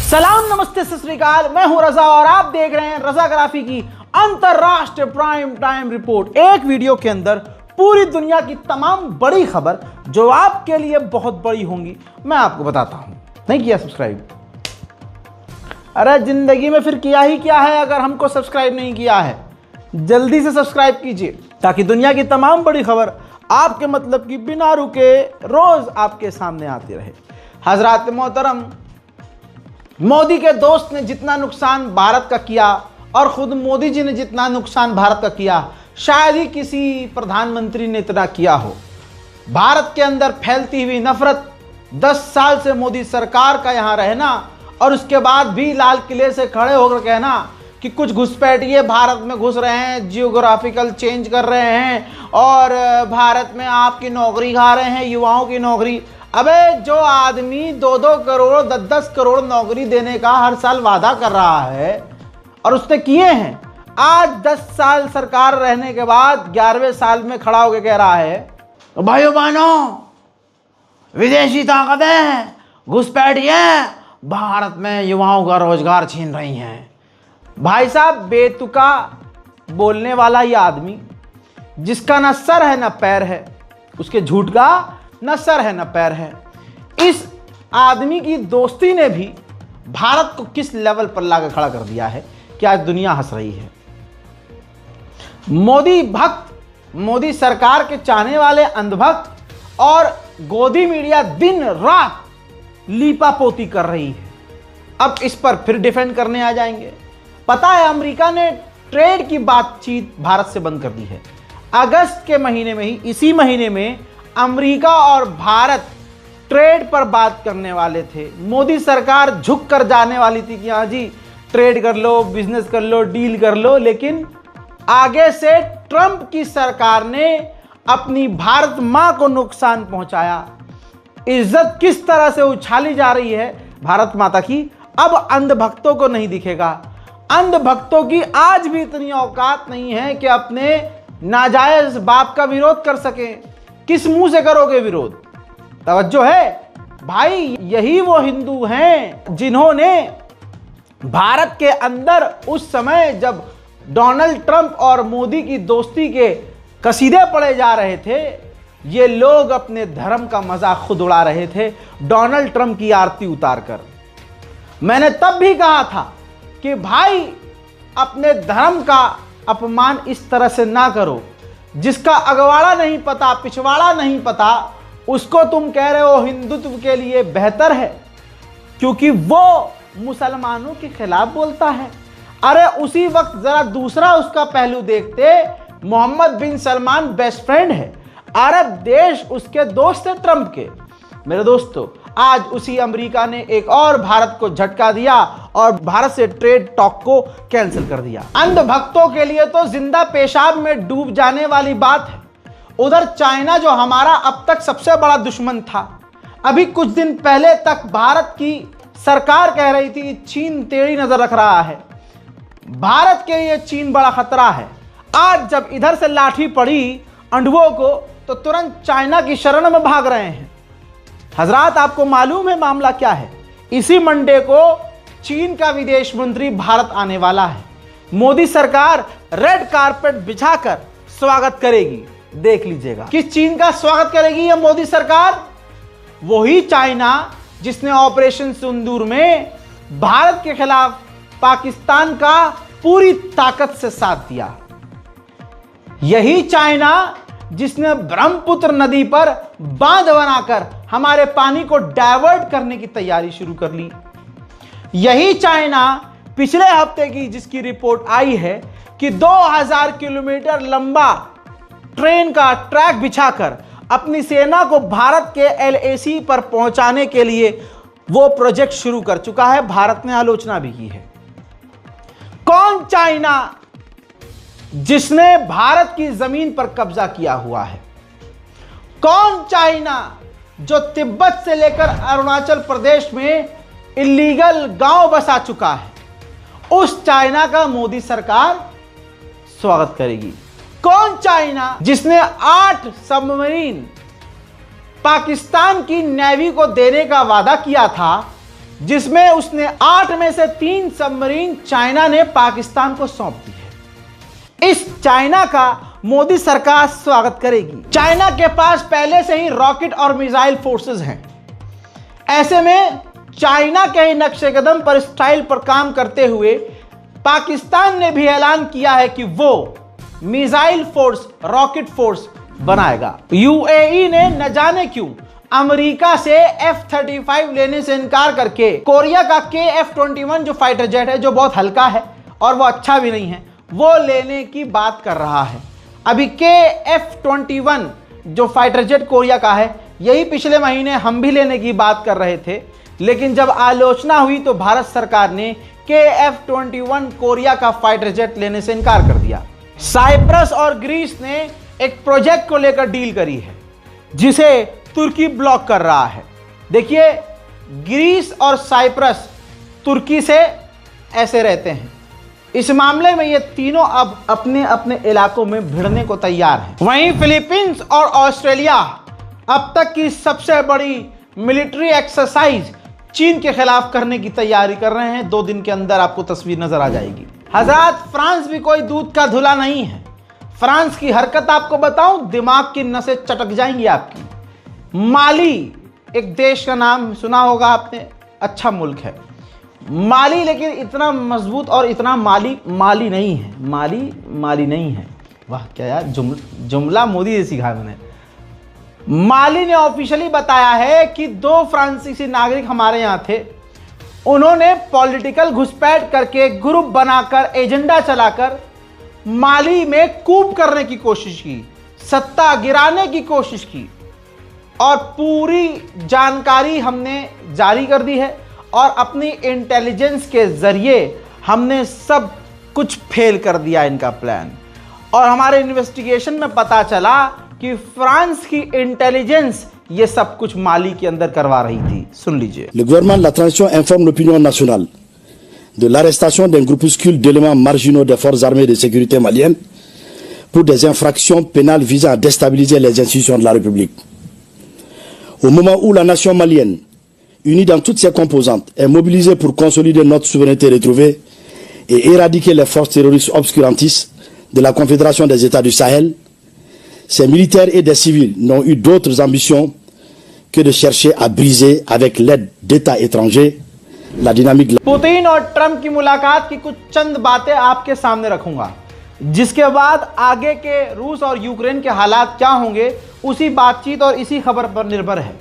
सलाम, नमस्ते, सत श्री अकाल। मैं हूं रजा और आप देख रहे हैं रजाग्राफी की अंतरराष्ट्रीय प्राइम टाइम रिपोर्ट। एक वीडियो के अंदर पूरी दुनिया की तमाम बड़ी खबर जो आपके लिए बहुत बड़ी होंगी मैं आपको बताता हूं। नहीं किया सब्सक्राइब? अरे जिंदगी में फिर किया ही क्या है अगर हमको सब्सक्राइब नहीं किया है? जल्दी से सब्सक्राइब कीजिए ताकि दुनिया की तमाम बड़ी खबर आपके मतलब की बिना रुके रोज आपके सामने आती रहे। हजरात मोहतरम, मोदी के दोस्त ने जितना नुकसान भारत का किया और खुद मोदी जी ने जितना नुकसान भारत का किया, शायद ही किसी प्रधानमंत्री ने इतना किया हो। भारत के अंदर फैलती हुई नफरत, 10 साल से मोदी सरकार का यहाँ रहना और उसके बाद भी लाल किले से खड़े होकर कहना कि कुछ घुसपैठिए भारत में घुस रहे हैं, जियोग्राफिकल चेंज कर रहे हैं और भारत में आपकी नौकरी खा रहे हैं, युवाओं की नौकरी। अबे जो आदमी 2-2 करोड़ 10-10 करोड़ नौकरी देने का हर साल वादा कर रहा है और उसने किए हैं, आज 10 साल सरकार रहने के बाद 11वें साल में खड़ा होकर कह रहा है भाइयों बहनों, विदेशी ताकतें घुसपैठिए भारत में युवाओं का रोजगार छीन रही हैं। भाई साहब, बेतुका बोलने वाला ये आदमी जिसका ना सर है ना पैर है, उसके झूठ का न सर है न पैर है, इस आदमी की दोस्ती ने भी भारत को किस लेवल पर लाकर खड़ा कर दिया है कि आज दुनिया हंस रही है। मोदी भक्त, मोदी सरकार के चाहने वाले अंधभक्त और गोदी मीडिया दिन रात लीपापोती कर रही है। अब इस पर फिर डिफेंड करने आ जाएंगे। पता है, अमेरिका ने ट्रेड की बातचीत भारत से बंद कर दी है। अगस्त के महीने में ही, इसी महीने में अमेरिका और भारत ट्रेड पर बात करने वाले थे। मोदी सरकार झुक कर जाने वाली थी कि हाँ जी ट्रेड कर लो, बिजनेस कर लो, डील कर लो, लेकिन आगे से ट्रंप की सरकार ने अपनी भारत मां को नुकसान पहुंचाया। इज्जत किस तरह से उछाली जा रही है भारत माता की, अब अंधभक्तों को नहीं दिखेगा। अंधभक्तों की आज भी इतनी औकात नहीं है कि अपने नाजायज बाप का विरोध कर सकें। किस मुंह से करोगे विरोध? तवज्जो है भाई, यही वो हिंदू हैं जिन्होंने भारत के अंदर उस समय जब डोनाल्ड ट्रंप और मोदी की दोस्ती के कसीदे पढ़े जा रहे थे, ये लोग अपने धर्म का मजाक खुद उड़ा रहे थे डोनाल्ड ट्रंप की आरती उतारकर। मैंने तब भी कहा था कि भाई अपने धर्म का अपमान इस तरह से ना करो। जिसका अगवाड़ा नहीं पता, पिछवाड़ा नहीं पता, उसको तुम कह रहे हो हिंदुत्व के लिए बेहतर है क्योंकि वो मुसलमानों के खिलाफ बोलता है। अरे उसी वक्त जरा दूसरा उसका पहलू देखते, मोहम्मद बिन सलमान बेस्ट फ्रेंड है, अरब देश उसके दोस्त है ट्रंप के। मेरे दोस्तों, आज उसी अमेरिका ने एक और भारत को झटका दिया और भारत से ट्रेड टॉक को कैंसिल कर दिया। अंधभक्तों के लिए तो जिंदा पेशाब में डूब जाने वाली बात है। उधर चाइना जो हमारा अब तक सबसे बड़ा दुश्मन था, अभी कुछ दिन पहले तक भारत की सरकार कह रही थी चीन टेढ़ी नजर रख रहा है, भारत के लिए चीन बड़ा खतरा है। आज जब इधर से लाठी पड़ी अंडुओं को तो तुरंत चाइना की शरण में भाग रहे हैं। हजरात, आपको मालूम है मामला क्या है? इसी मंडे को चीन का विदेश मंत्री भारत आने वाला है। मोदी सरकार रेड कारपेट बिछाकर स्वागत करेगी, देख लीजिएगा। किस चीन का स्वागत करेगी यह मोदी सरकार? वही चाइना जिसने ऑपरेशन सिंदूर में भारत के खिलाफ पाकिस्तान का पूरी ताकत से साथ दिया। यही चाइना जिसने ब्रह्मपुत्र नदी पर बांध बनाकर हमारे पानी को डायवर्ट करने की तैयारी शुरू कर ली। यही चाइना पिछले हफ्ते की जिसकी रिपोर्ट आई है कि 2000 किलोमीटर लंबा ट्रेन का ट्रैक बिछाकर अपनी सेना को भारत के LAC पर पहुंचाने के लिए वो प्रोजेक्ट शुरू कर चुका है। भारत ने आलोचना भी की है। कौन चाइना जिसने भारत की जमीन पर कब्जा किया हुआ है? कौन चाइना जो तिब्बत से लेकर अरुणाचल प्रदेश में इलीगल गांव बसा चुका है? उस चाइना का मोदी सरकार स्वागत करेगी। कौन चाइना जिसने 8 सबमरीन पाकिस्तान की नेवी को देने का वादा किया था जिसमें उसने 8 में से 3 सबमरीन चाइना ने पाकिस्तान को सौंप दी है। इस चाइना का मोदी सरकार स्वागत करेगी। चाइना के पास पहले से ही रॉकेट और मिसाइल फोर्सेस हैं। ऐसे में चाइना के ही नक्शे कदम पर स्टाइल पर काम करते हुए पाकिस्तान ने भी ऐलान किया है कि वो मिसाइल फोर्स, रॉकेट फोर्स बनाएगा। यूएई ने न जाने क्यों अमेरिका से F-35 लेने से इनकार करके कोरिया का KF-21 जो फाइटर जेट है, जो बहुत हल्का है और वो अच्छा भी नहीं है, वो लेने की बात कर रहा है। अभी KF-21 जो फाइटर जेट कोरिया का है, यही पिछले महीने हम भी लेने की बात कर रहे थे, लेकिन जब आलोचना हुई तो भारत सरकार ने KF-21 कोरिया का फाइटर जेट लेने से इनकार कर दिया। साइप्रस और ग्रीस ने एक प्रोजेक्ट को लेकर डील करी है जिसे तुर्की ब्लॉक कर रहा है। देखिए, ग्रीस और साइप्रस तुर्की से ऐसे रहते हैं। इस मामले में ये तीनों अब अपने अपने इलाकों में भिड़ने को तैयार हैं। वहीं फिलीपींस और ऑस्ट्रेलिया अब तक की सबसे बड़ी मिलिट्री एक्सरसाइज चीन के खिलाफ करने की तैयारी कर रहे हैं। 2 दिन के अंदर आपको तस्वीर नजर आ जाएगी। हजरात, फ्रांस भी कोई दूध का धुला नहीं है। फ्रांस की हरकत आपको बताऊं, दिमाग की नसें चटक जाएंगी आपकी। माली, एक देश का नाम सुना होगा आपने, अच्छा मुल्क है माली, लेकिन इतना मजबूत और इतना माली नहीं है। माली नहीं है। वाह, क्या यार जुमला मोदी से सीखा मैंने। माली ने ऑफिशियली बताया है कि 2 फ्रांसीसी नागरिक हमारे यहां थे। उन्होंने पॉलिटिकल घुसपैठ करके, ग्रुप बनाकर, एजेंडा चलाकर माली में कूप करने की कोशिश की, सत्ता गिराने की कोशिश की, और पूरी जानकारी हमने जारी कर दी है और अपनी इंटेलिजेंस के जरिए हमने सब कुछ फेल कर दिया इनका प्लान। और हमारे इन्वेस्टिगेशन में पता चला कि फ्रांस की इंटेलिजेंस ये सब कुछ माली के अंदर करवा रही थी। सुन लीजिए। Le gouvernement de la transition informe l'opinion nationale de l'arrestation d'un groupuscule d'éléments marginaux des forces armées de sécurité maliennes pour des infractions pénales visant à déstabiliser les institutions de la République. Au moment où la nation malienne, unie dans toutes ses composantes, est mobilisée pour consolider notre souveraineté retrouvée et éradiquer les forces terroristes obscurantistes de la Confédération des États du Sahel, ces militaires et des civils n'ont eu d'autres ambitions que de chercher à briser avec l'aide d'États étrangers la dynamique. Putin और Trump की मुलाकात की कुछ चंद बातें आपके सामने रखूंगा, जिसके बाद आगे के रूस और यूक्रेन के हालात क्या होंगे उसी बातचीत और इसी खबर पर निर्भर है।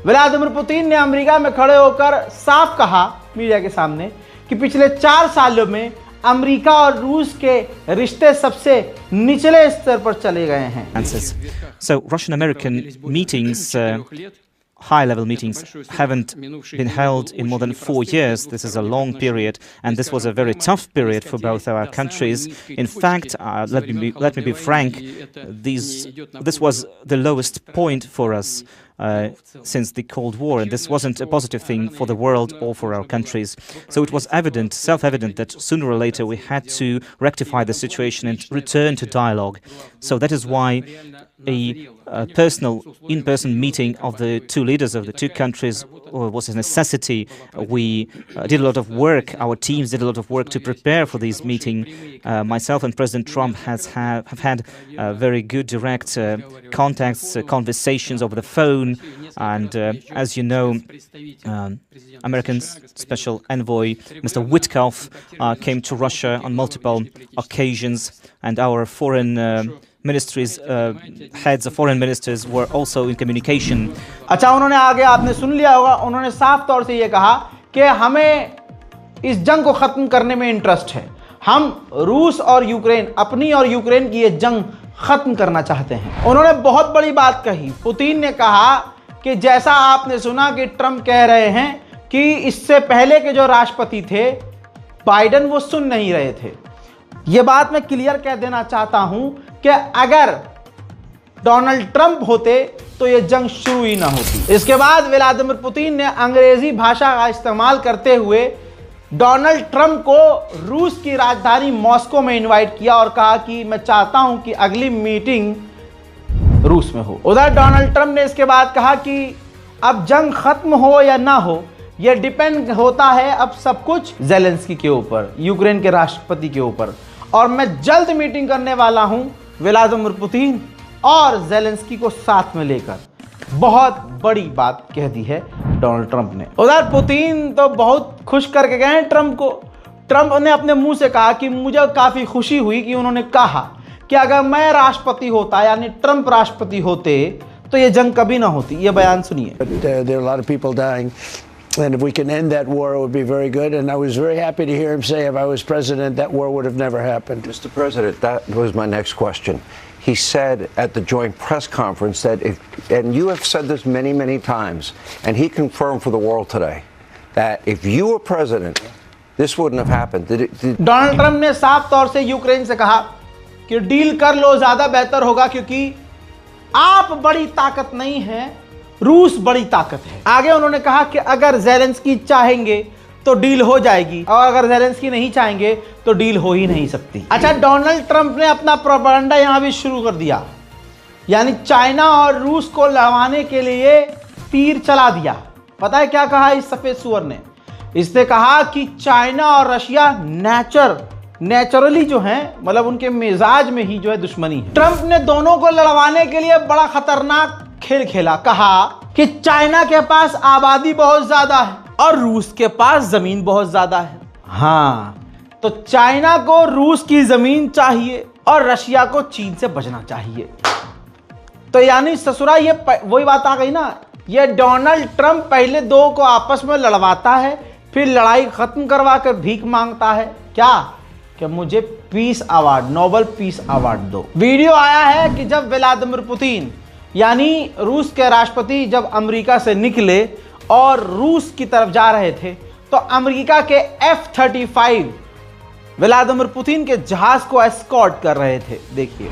व्लादिमीर पुतिन ने अमेरिका में खड़े होकर साफ कहा मीडिया के सामने कि पिछले 4 सालों में अमेरिका और रूस के रिश्ते सबसे निचले स्तर पर चले गए हैं। So Russian-American meetings, high-level meetings, haven't been held in more than 4 years. This is a long period, and this was a very tough period for both our countries. In fact, let me be frank, this was the lowest point for us since the Cold War, and this wasn't a positive thing for the world or for our countries. So it was evident, self-evident, that sooner or later we had to rectify the situation and return to dialogue. So that is why a personal, in-person meeting of the 2 leaders of the 2 countries was a necessity. We did a lot of work, our teams did a lot of work to prepare for this meeting. Myself and President Trump have had very good direct contacts, conversations over the phone, and as you know, American Special Envoy Mr. Witkoff came to Russia on multiple occasions, and our foreign ministries, heads of foreign ministers were also in communication. अच्छा, उन्होंने आगे आपने सुन लिया होगा, उन्होंने साफ तौर से ये कहा कि हमें इस जंग को खत्म करने में इंटरेस्ट है। हम रूस और यूक्रेन, अपनी और यूक्रेन की ये जंग खत्म करना चाहते हैं। उन्होंने बहुत बड़ी बात कही। पुतिन ने कहा कि जैसा आपने सुना कि ट्रंप कह रहे हैं कि इससे पहले के जो राष्ट्रपति थे बाइडेन, वो सुन नहीं रहे थे। ये बात मैं क्लियर कह देना चाहता हूं कि अगर डोनाल्ड ट्रंप होते तो ये जंग शुरू ही ना होती। इसके बाद व्लादिमीर पुतिन ने अंग्रेजी भाषा का इस्तेमाल करते हुए डोनाल्ड ट्रंप को रूस की राजधानी मॉस्को में इनवाइट किया और कहा कि मैं चाहता हूं कि अगली मीटिंग रूस में हो। उधर डोनाल्ड ट्रंप ने इसके बाद कहा कि अब जंग खत्म हो या ना हो, ये डिपेंड होता है अब सब कुछ ज़ेलेंस्की के ऊपर, यूक्रेन के राष्ट्रपति के ऊपर। और मैं जल्द मीटिंग करने वाला हूं व्लादिमीर पुतिन और ज़ेलेंस्की को साथ में लेकर। बहुत बड़ी बात कह दी है डोनाल्ड ट्रंप ने। उधर पुतिन तो बहुत खुश करके गए हैं ट्रंप को। ट्रंप ने अपने मुंह से कहा कि मुझे काफी खुशी हुई कि उन्होंने कहा कि अगर मैं राष्ट्रपति होता, यानी ट्रंप राष्ट्रपति होते, तो ये जंग कभी ना होती। ये बयान सुनिए। There are a lot of people dying, and if we can end that war, it would be very good. And I was very happy to hear him say, if I was president, that war would have never happened. Mr. President, that was my next question. He said at the joint press conference that if, and you have said this many, many times, and he confirmed for the world today, that if you were president, this wouldn't have happened. Donald Trump ने साफ तौर से Ukraine से कहा कि deal कर लो, ज्यादा बेहतर होगा, क्योंकि आप बड़ी ताकत नहीं है, रूस बड़ी ताकत है। आगे उन्होंने कहा कि अगर ज़ेलेंस्की चाहेंगे तो डील हो जाएगी, और अगर ज़ेलेंस्की नहीं चाहेंगे तो डील हो ही नहीं सकती। अच्छा, डोनाल्ड ट्रंप ने अपना प्रोपेगेंडा यहां भी शुरू कर दिया, यानी चाइना और रूस को लड़वाने के लिए तीर चला दिया। पता है क्या कहा इस सफेद सुअर ने? इसने कहा कि चाइना और रशिया नेचुरली जो है, मतलब उनके मिजाज में ही जो है दुश्मनी है। ट्रंप ने दोनों को लड़वाने के लिए बड़ा खतरनाक खेल खेला। कहा कि चाइना के पास आबादी बहुत ज्यादा है और रूस के पास जमीन बहुत ज्यादा है। हाँ, तो चाइना को रूस की जमीन चाहिए और रशिया को चीन से बचना चाहिए। तो यानी ससुरा ये वही बात आ गई ना, ये डोनाल्ड ट्रंप पहले दो को आपस में लड़वाता है, फिर लड़ाई खत्म करवा कर भीख मांगता है क्या कि मुझे peace award, Nobel peace award दो। वीडियो आया है कि जब व्लादिमीर पुतिन यानी रूस के राष्ट्रपति जब अमेरिका से निकले और रूस की तरफ जा रहे थे, तो अमेरिका के F-35 व्लादिमीर पुतिन के जहाज को एस्कॉर्ट कर रहे थे। देखिए,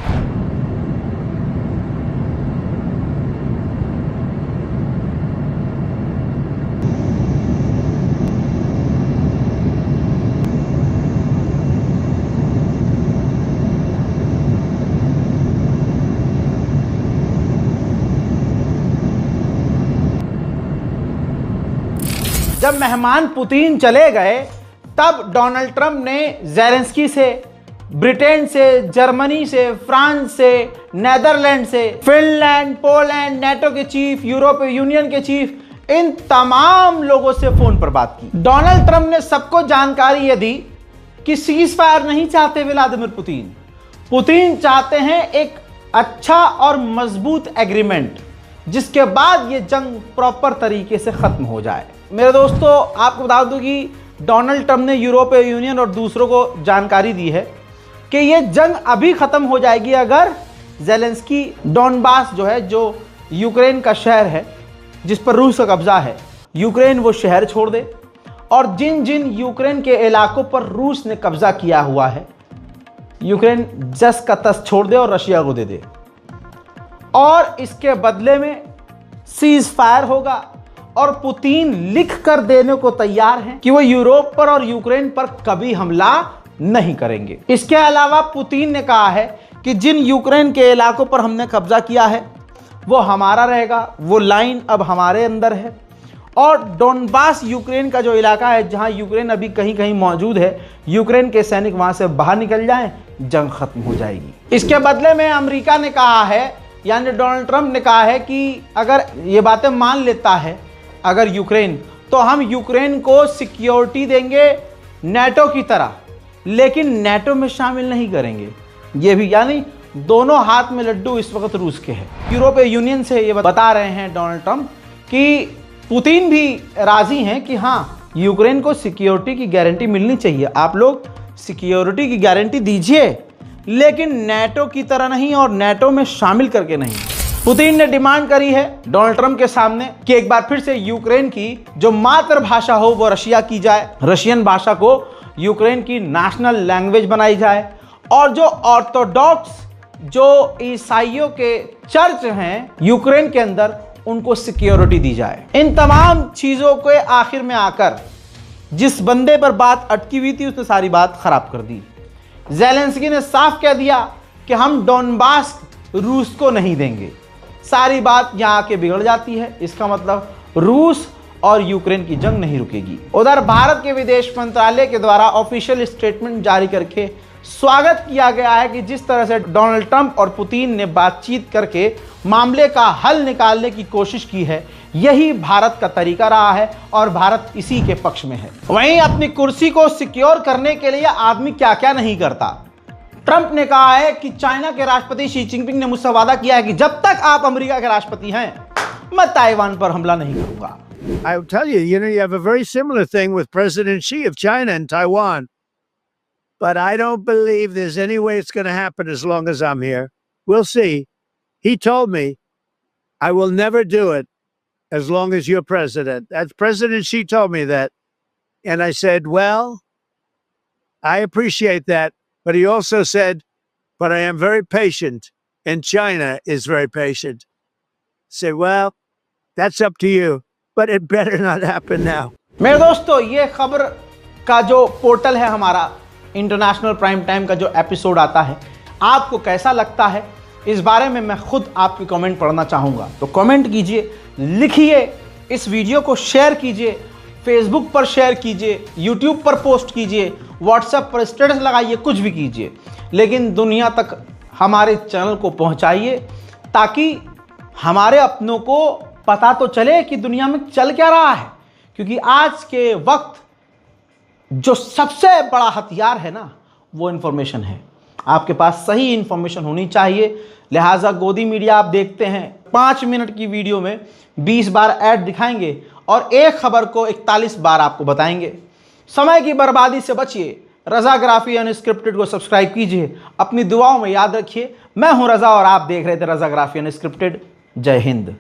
जब मेहमान पुतिन चले गए, तब डोनाल्ड ट्रंप ने ज़ेलेंस्की से, ब्रिटेन से, जर्मनी से, फ्रांस से, नेदरलैंड से, फिनलैंड, पोलैंड, नेटो के चीफ, यूरोपीय यूनियन के चीफ, इन तमाम लोगों से फोन पर बात की। डोनाल्ड ट्रंप ने सबको जानकारी ये दी कि सीज फायर नहीं चाहते व्लादिमीर पुतिन। पुतिन चाहते हैं एक अच्छा और मजबूत एग्रीमेंट, जिसके बाद ये जंग प्रॉपर तरीके से खत्म हो जाए। मेरे दोस्तों, आपको बता दूं कि डोनाल्ड ट्रंप ने यूरोपीय यूनियन और दूसरों को जानकारी दी है कि ये जंग अभी खत्म हो जाएगी अगर ज़ेलेंस्की डोनबास जो है, जो यूक्रेन का शहर है जिस पर रूस का कब्जा है, यूक्रेन वो शहर छोड़ दे, और जिन जिन यूक्रेन के इलाकों पर रूस ने कब्जा किया हुआ है, यूक्रेन जस का तस छोड़ दे और रशिया को दे दे। और इसके बदले में सीज फायर होगा, और पुतिन लिख कर देने को तैयार हैं कि वो यूरोप पर और यूक्रेन पर कभी हमला नहीं करेंगे। इसके अलावा पुतिन ने कहा है कि जिन यूक्रेन के इलाकों पर हमने कब्जा किया है वो हमारा रहेगा, वो लाइन अब हमारे अंदर है, और डोनबास यूक्रेन का जो इलाका है जहां यूक्रेन अभी कहीं कहीं मौजूद है, यूक्रेन के सैनिक वहां से बाहर निकल जाएं, जंग खत्म हो जाएगी। इसके बदले में अमेरिका ने कहा है, यानी डोनाल्ड ट्रंप ने कहा है कि अगर ये बातें मान लेता है अगर यूक्रेन, तो हम यूक्रेन को सिक्योरिटी देंगे नेटो की तरह, लेकिन नेटो में शामिल नहीं करेंगे। ये भी, यानी दोनों हाथ में लड्डू इस वक्त रूस के हैं। यूरोपीय यूनियन से ये बता रहे हैं डोनाल्ड ट्रंप कि पुतिन भी राजी हैं कि हाँ, यूक्रेन को सिक्योरिटी की गारंटी मिलनी चाहिए, आप लोग सिक्योरिटी की गारंटी दीजिए, लेकिन नेटो की तरह नहीं और नेटो में शामिल करके नहीं। पुतिन ने डिमांड करी है डोनाल्ड ट्रंप के सामने कि एक बार फिर से यूक्रेन की जो मातृभाषा हो वो रशिया की जाए, रशियन भाषा को यूक्रेन की नेशनल लैंग्वेज बनाई जाए, और जो ऑर्थोडॉक्स, जो ईसाइयों के चर्च हैं यूक्रेन के अंदर, उनको सिक्योरिटी दी जाए। इन तमाम चीजों के आखिर में आकर जिस बंदे पर बात अटकी हुई थी उसने सारी बात खराब कर दी। ज़ेलेंस्की ने साफ कह दिया कि हम डोनबास रूस को नहीं देंगे। सारी बात यहां आके बिगड़ जाती है। इसका मतलब रूस और यूक्रेन की जंग नहीं रुकेगी। उधर भारत के विदेश मंत्रालय के द्वारा ऑफिशियल स्टेटमेंट जारी करके स्वागत किया गया है कि जिस तरह से डोनाल्ड ट्रंप और पुतिन ने बातचीत करके मामले का हल निकालने की कोशिश की है, यही भारत का तरीका रहा है और भारत इसी के पक्ष में है। वहीं अपनी कुर्सी को सिक्योर करने के लिए आदमी क्या क्या नहीं करता। ट्रंप ने कहा है कि चाइना के राष्ट्रपति शी जिनपिंग ने मुझसे वादा किया है कि जब तक आप अमेरिका के राष्ट्रपति हैं, मैं ताइवान पर हमला नहीं करूंगा। I'll tell you, you have a very similar thing with President Xi of China and Taiwan. But I don't believe there's any way it's going to happen as long as I'm here. We'll see. He told me I will never do it as long as you're president. That's President Xi told me that. And I said, well, I appreciate that. But he also said, but I am very patient. And China is very patient. I said, well, that's up to you. But it better not happen now. मेरे दोस्तों, ये खबर का जो portal है हमारा international prime time का जो एपिसोड आता है, आपको कैसा लगता है इस बारे में मैं खुद आपकी कमेंट पढ़ना चाहूँगा। तो कमेंट कीजिए, लिखिए, इस वीडियो को शेयर कीजिए, फेसबुक पर शेयर कीजिए, यूट्यूब पर पोस्ट कीजिए, व्हाट्सएप पर स्टेटस लगाइए, कुछ भी कीजिए, लेकिन दुनिया तक हमारे चैनल को पहुँचाइए ताकि हमारे अपनों को पता तो चले कि दुनिया में चल क्या रहा है। क्योंकि आज के वक्त जो सबसे बड़ा हथियार है ना, वो इन्फॉर्मेशन है। आपके पास सही इन्फॉर्मेशन होनी चाहिए। लिहाजा गोदी मीडिया आप देखते हैं, 5 मिनट की वीडियो में 20 बार ऐड दिखाएंगे और एक खबर को 41 बार आपको बताएंगे। समय की बर्बादी से बचिए। रज़ाग्राफी अनस्क्रिप्टेड को सब्सक्राइब कीजिए। अपनी दुआओं में याद रखिए। मैं हूं रज़ा और आप देख रहे थे रज़ाग्राफी अनस्क्रिप्टेड। जय हिंद।